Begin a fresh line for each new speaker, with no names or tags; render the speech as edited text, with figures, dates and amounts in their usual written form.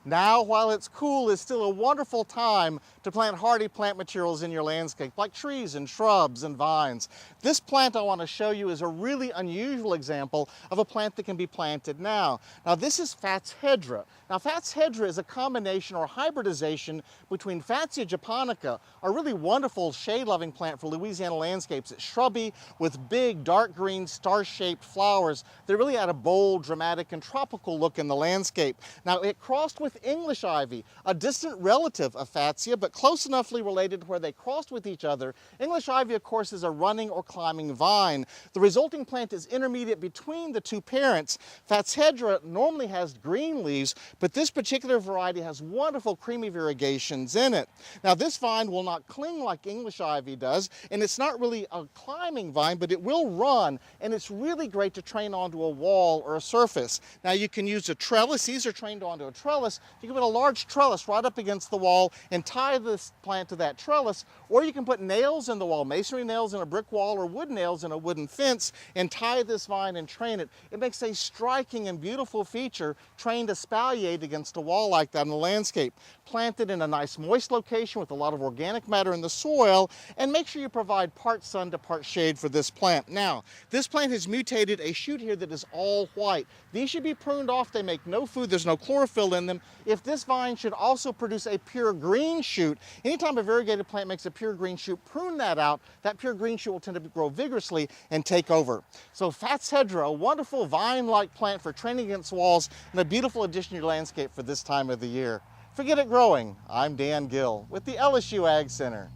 Now, while it's cool, is still a wonderful time to plant hardy plant materials in your landscape, like trees and shrubs and vines. This plant I want to show you is a really unusual example of a plant that can be planted now. Now, this is Fatshedera. Now, Fatshedera is a combination or hybridization between Fatsia japonica, a really wonderful shade-loving plant for Louisiana landscapes. It's shrubby with big, dark green, star-shaped flowers that really add a bold, dramatic, and tropical look in the landscape. Now, it crossed with English ivy, a distant relative of Fatsia, but close enoughly related where they crossed with each other. English ivy, of course, is a running or climbing vine. The resulting plant is intermediate between the two parents. Fatshedera normally has green leaves, but this particular variety has wonderful creamy variegations in it. Now, this vine will not cling like English ivy does, and it's not really a climbing vine, but it will run, and it's really great to train onto a wall or a surface. Now, you can use a trellis. These are trained onto a trellis. You can put a large trellis right up against the wall and tie this plant to that trellis, or you can put nails in the wall, masonry nails in a brick wall or wood nails in a wooden fence, and tie this vine and train it. It makes a striking and beautiful feature trained to espalier against a wall like that in the landscape. Plant it in a nice moist location with a lot of organic matter in the soil, and make sure you provide part sun to part shade for this plant. Now, this plant has mutated a shoot here that is all white. These should be pruned off. They make no food. There's no chlorophyll in them. If this vine should also produce a pure green shoot, anytime a variegated plant makes a pure green shoot, prune that out. That pure green shoot will tend to grow vigorously and take over. So Fatshedera, a wonderful vine-like plant for training against walls and a beautiful addition to your landscape for this time of the year. Forget it growing. I'm Dan Gill with the LSU Ag Center.